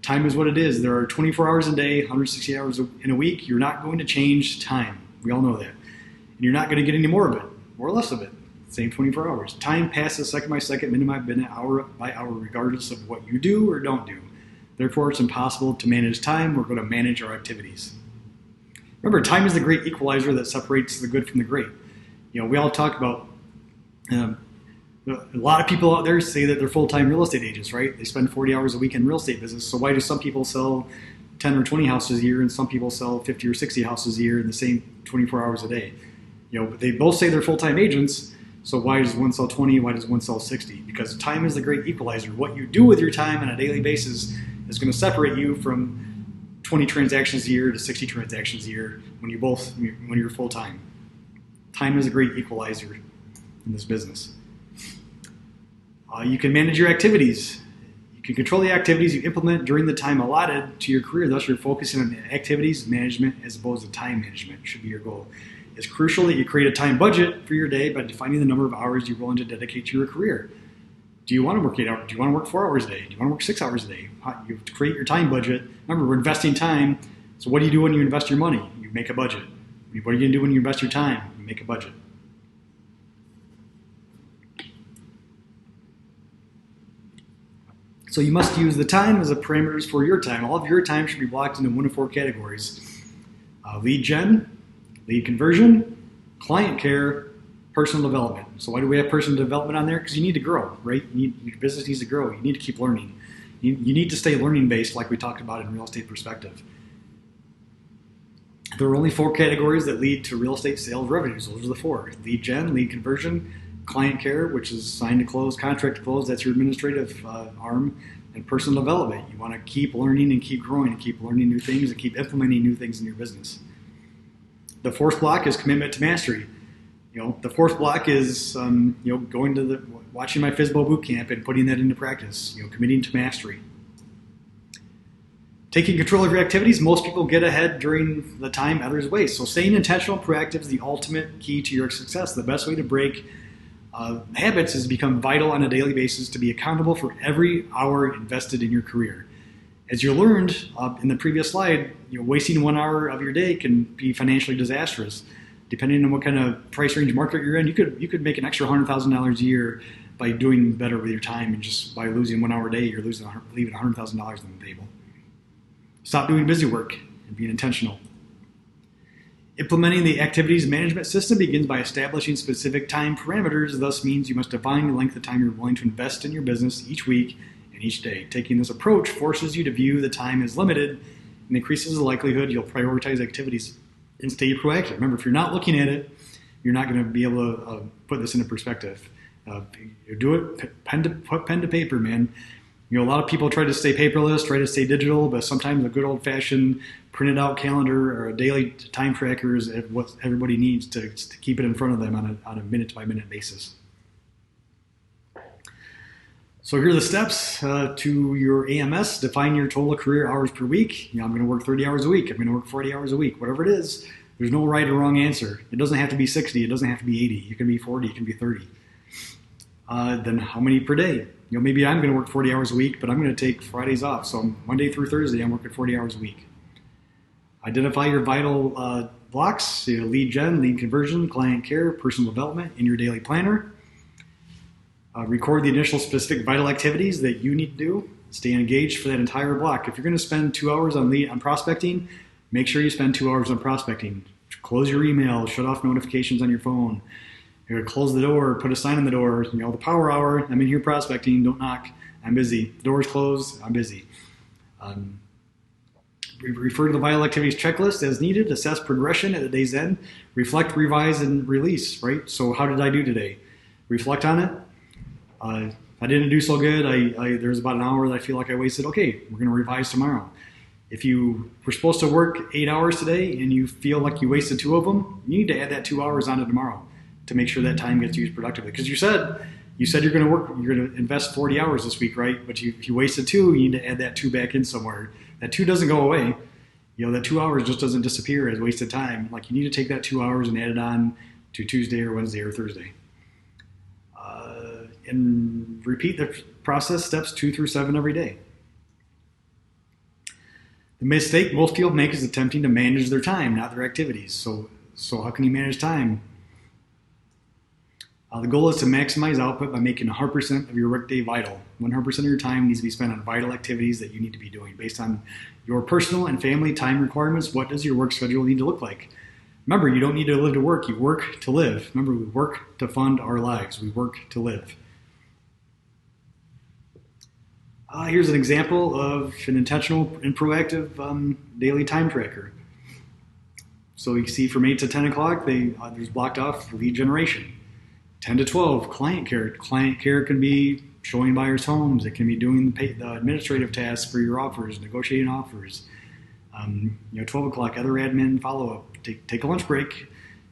Time is what it is. There are 24 hours a day, 160 hours in a week. You're not going to change time. We all know that. And you're not going to get any more of it or less of it. Same 24 hours. Time passes second by second, minute by minute, hour by hour, regardless of what you do or don't do. Therefore, it's impossible to manage time. We're going to manage our activities. Remember, time is the great equalizer that separates the good from the great. We all talk about, a lot of people out there say that they're full-time real estate agents, right? They spend 40 hours a week in real estate business. So why do some people sell 10 or 20 houses a year and some people sell 50 or 60 houses a year in the same 24 hours a day? They both say they're full-time agents. So why does one sell 20? Why does one sell 60? Because time is the great equalizer. What you do with your time on a daily basis is going to separate you from 20 transactions a year to 60 transactions a year when you're full-time. Time is a great equalizer in this business. You can manage your activities. You can control the activities you implement during the time allotted to your career. Thus, you're focusing on activities management as opposed to time management should be your goal. It's crucial that you create a time budget for your day by defining the number of hours you're willing to dedicate to your career. Do you want to work 8 hours? Do you want to work 4 hours a day? Do you want to work 6 hours a day? You have to create your time budget. Remember, we're investing time. So what do you do when you invest your money? You make a budget. What are you going to do when you invest your time? You make a budget. So you must use the time as a parameters for your time. All of your time should be blocked into 1 of 4 categories. Lead gen, lead conversion, client care, personal development. So why do we have personal development on there? Because you need to grow, right? Your business needs to grow. You need to keep learning. You need to stay learning based like we talked about in real estate perspective. There are only 4 categories that lead to real estate sales revenues. Those are the 4. Lead gen, lead conversion, client care, which is sign to close, contract to close, that's your administrative arm, and personal development. You want to keep learning and keep growing and keep learning new things and keep implementing new things in your business. The 4th block is commitment to mastery. The 4th block is going to watching my FSBO boot camp and putting that into practice. Committing to mastery. Taking control of your activities. Most people get ahead during the time others waste. So staying intentional and proactive is the ultimate key to your success. The best way to break habits is to become vital on a daily basis, to be accountable for every hour invested in your career. As you learned in the previous slide, wasting 1 hour of your day can be financially disastrous. Depending on what kind of price range market you're in, you could make an extra $100,000 a year by doing better with your time, and just by losing 1 hour a day, you're leaving $100,000 on the table. Stop doing busy work and being intentional. Implementing the activities management system begins by establishing specific time parameters. Thus means you must define the length of time you're willing to invest in your business each week and each day. Taking this approach forces you to view the time as limited and increases the likelihood you'll prioritize activities and stay proactive. Remember, if you're not looking at it, you're not going to be able to put this into perspective. You do it, put pen to paper, man. A lot of people try to stay paperless, try to stay digital, but sometimes a good old-fashioned printed out calendar or a daily time tracker is what everybody needs to keep it in front of them on a minute-by-minute basis. So here are the steps to your AMS. Define your total career hours per week. I'm going to work 30 hours a week. I'm going to work 40 hours a week. Whatever it is, there's no right or wrong answer. It doesn't have to be 60. It doesn't have to be 80. It can be 40. It can be 30. Then how many per day? Maybe I'm going to work 40 hours a week, but I'm going to take Fridays off. So Monday through Thursday, I'm working 40 hours a week. Identify your vital blocks, lead gen, lead conversion, client care, personal development in your daily planner. Record the initial specific vital activities that you need to do. Stay engaged for that entire block. If you're going to spend 2 hours on prospecting, make sure you spend 2 hours on prospecting. Close your email, shut off notifications on your phone. You're going to close the door, put a sign on the door, the power hour, I'm in here prospecting, don't knock, I'm busy. The door's closed, I'm busy. Refer to the vital activities checklist as needed, assess progression at the day's end, reflect, revise, and release, right? So how did I do today? Reflect on it. I didn't do so good. There's about an hour that I feel like I wasted. Okay, we're going to revise tomorrow. If you were supposed to work 8 hours today and you feel like you wasted 2 of them, you need to add that 2 hours onto tomorrow to make sure that time gets used productively. Because you said you're going to invest 40 hours this week, right? But if you wasted 2, you need to add that 2 back in somewhere. That 2 doesn't go away. That 2 hours just doesn't disappear as wasted time. Like, you need to take that 2 hours and add it on to Tuesday or Wednesday or Thursday. And repeat the process, steps 2 through 7 every day. The mistake most people make is attempting to manage their time, not their activities. So how can you manage time? The goal is to maximize output by making 100% of your workday vital. 100% of your time needs to be spent on vital activities that you need to be doing. Based on your personal and family time requirements, what does your work schedule need to look like? Remember, you don't need to live to work. You work to live. Remember, we work to fund our lives. We work to live. Here's an example of an intentional and proactive daily time tracker. So you see from 8 to 10 o'clock, there's blocked off lead generation. 10 to 12, client care. Client care can be showing buyers homes. It can be doing the administrative tasks for your offers, negotiating offers. 12 o'clock, other admin follow-up. Take a lunch break.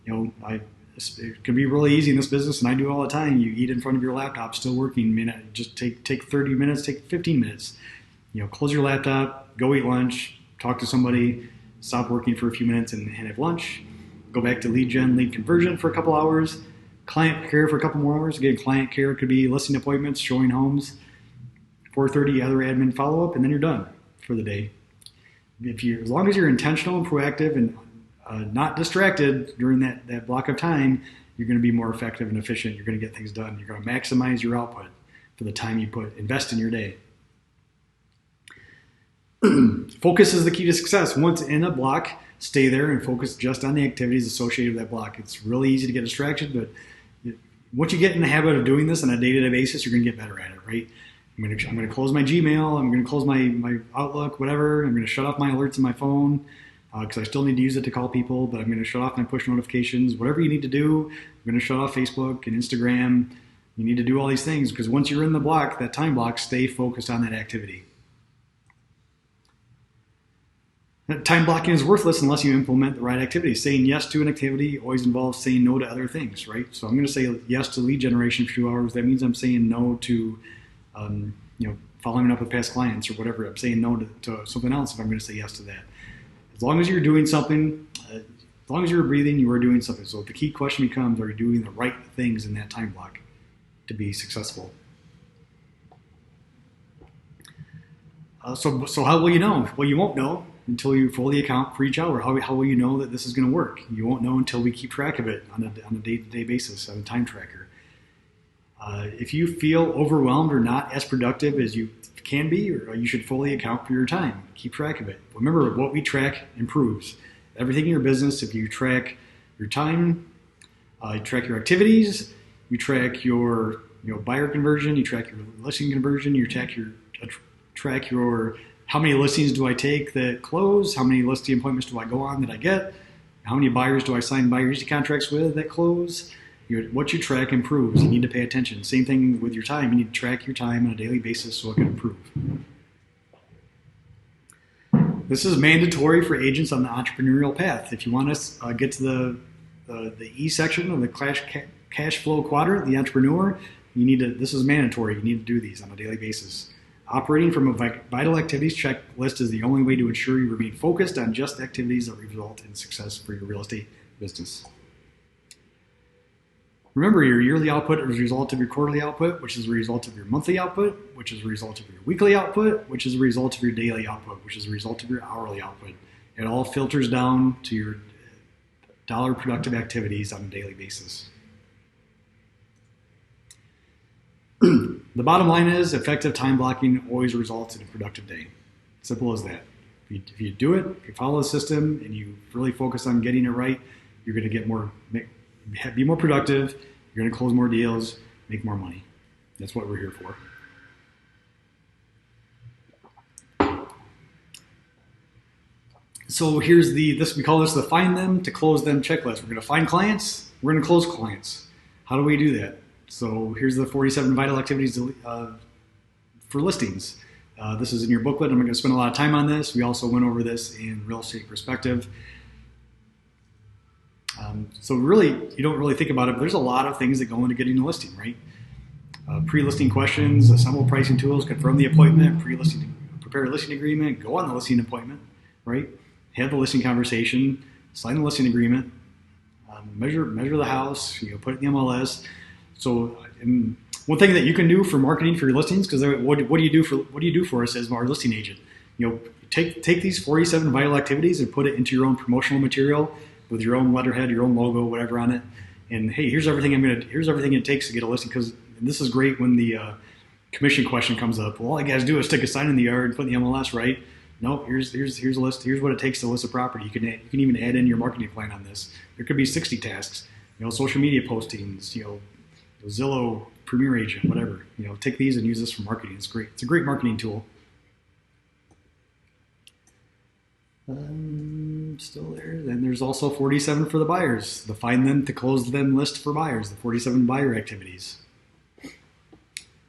It can be really easy in this business, and I do it all the time. You eat in front of your laptop, still working. Just take 30 minutes, take 15 minutes. Close your laptop, go eat lunch, talk to somebody, stop working for a few minutes and have lunch. Go back to lead conversion for a couple hours. Client care for a couple more hours. Again, client care could be listing appointments, showing homes. 4:30, other admin follow-up, and then you're done for the day. As long as you're intentional and proactive and not distracted during that block of time, you're going to be more effective and efficient. You're going to get things done. You're going to maximize your output for the time you invest in your day. Focus is the key to success. Once in a block, stay there and focus just on the activities associated with that block. It's really easy to get distracted, but once you get in the habit of doing this on a day-to-day basis, you're going to get better at it, right? I'm going to close my Gmail. I'm going to close my Outlook, whatever. I'm going to shut off my alerts on my phone because I still need to use it to call people, but I'm going to shut off my push notifications. Whatever you need to do, I'm going to shut off Facebook and Instagram. You need to do all these things because once you're in the block, that time block, stay focused on that activity. Time blocking is worthless unless you implement the right activity. Saying yes to an activity always involves saying no to other things, right? So I'm going to say yes to lead generation for 2 hours. That means I'm saying no to, following up with past clients or whatever. I'm saying no to something else if I'm going to say yes to that. As long as you're doing something, as long as you're breathing, you are doing something. So the key question becomes, are you doing the right things in that time block to be successful? So how will you know? Well, you won't know until you fully account for each hour. How will you know that this is going to work? You won't know until we keep track of it on a day-to-day basis on a time tracker. If you feel overwhelmed or not as productive as you can be, or you should fully account for your time. Keep track of it. Remember, what we track improves. Everything in your business, if you track your time, you track your activities, you track your buyer conversion, you track your listing conversion, you track your how many listings do I take that close, how many listing appointments do I go on that I get, how many buyers do I sign buyers contracts with that close. What you track improves. You need to pay attention. Same thing with your time. You need to track your time on a daily basis so it can improve. This is mandatory for agents on the entrepreneurial path. If you want to get to the E section of the cash flow quadrant, the entrepreneur, this is mandatory. You need to do these on a daily basis. Operating from a vital activities checklist is the only way to ensure you remain focused on just activities that result in success for your real estate business. Remember, your yearly output is a result of your quarterly output, which is a result of your monthly output, which is a result of your weekly output, which is a result of your daily output, which is a result of your hourly output. It all filters down to your dollar productive activities on a daily basis. The bottom line is effective time blocking always results in a productive day. Simple as that. If you do it, if you follow the system, and you really focus on getting it right, you're going to be more productive, you're going to close more deals, make more money. That's what we're here for. So here's we call this the find them to close them checklist. We're going to find clients, we're going to close clients. How do we do that? So here's the 47 vital activities for listings. This is in your booklet. I'm not going to spend a lot of time on this. We also went over this in Real Estate Perspective. So really, you don't really think about it, but there's a lot of things that go into getting a listing, right? Pre-listing questions, assemble pricing tools, confirm the appointment, prepare a listing agreement, go on the listing appointment, right? Have the listing conversation, sign the listing agreement, measure the house, put it in the MLS. So one thing that you can do for marketing for your listings, because what do you do for us as our listing agent? Take these 47 vital activities and put it into your own promotional material with your own letterhead, your own logo, whatever on it. And hey, here's everything it takes to get a listing. Because this is great when the commission question comes up. Well, all you guys do is stick a sign in the yard and put in the MLS, right? No, here's a list. Here's what it takes to list a property. You can even add in your marketing plan on this. There could be 60 tasks. Social media postings. Zillow, Premier Agent, whatever. Take these and use this for marketing. It's great. It's a great marketing tool. Still there. Then there's also 47 for the buyers. The find them to close them list for buyers. The 47 buyer activities.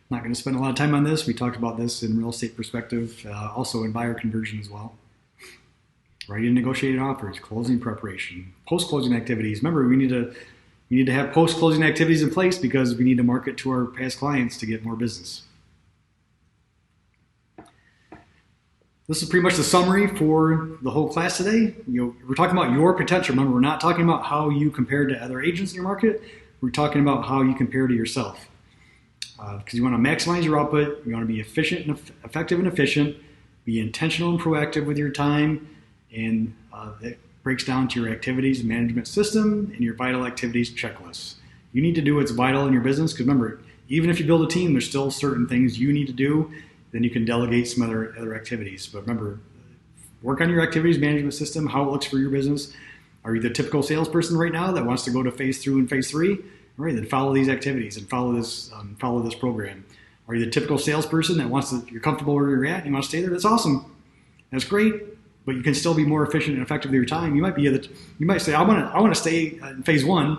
Not going to spend a lot of time on this. We talked about this in Real Estate Perspective, also in buyer conversion as well. Writing negotiated offers, closing preparation, post-closing activities. Remember, we need to have post-closing activities in place because we need to market to our past clients to get more business. This is pretty much the summary for the whole class today. We're talking about your potential. Remember, we're not talking about how you compare to other agents in your market. We're talking about how you compare to yourself. Because you want to maximize your output. You want to be efficient and effective and efficient. Be intentional and proactive with your time. And that breaks down to your activities management system and your vital activities checklist. You need to do what's vital in your business. Because remember, even if you build a team, there's still certain things you need to do. Then you can delegate some other activities. But remember, work on your activities management system, how it looks for your business. Are you the typical salesperson right now that wants to go to phase 2 and phase 3? All right, then follow these activities and follow this program. Are you the typical salesperson that you're comfortable where you're at and you want to stay there? That's awesome. That's great. But you can still be more efficient and effective with your time. You might say, I want to stay in phase 1,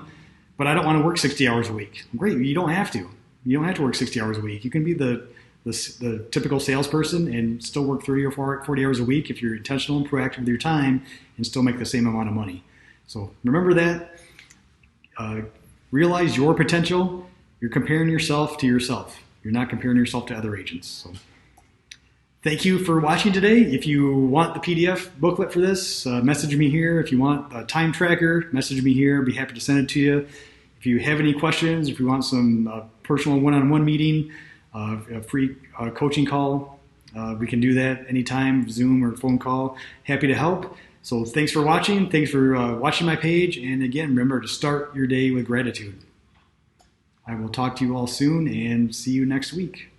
but I don't want to work 60 hours a week. Great. You don't have to. You don't have to work 60 hours a week. You can be the typical salesperson and still work 30 or 40 hours a week if you're intentional and proactive with your time and still make the same amount of money. So remember that. Realize your potential. You're comparing yourself to yourself. You're not comparing yourself to other agents. So thank you for watching today. If you want the PDF booklet for this, message me here. If you want a time tracker, message me here. I'd be happy to send it to you. If you have any questions, if you want some personal one-on-one meeting, a free coaching call, we can do that anytime, Zoom or phone call. Happy to help. So thanks for watching. Thanks for watching my page. And again, remember to start your day with gratitude. I will talk to you all soon and see you next week.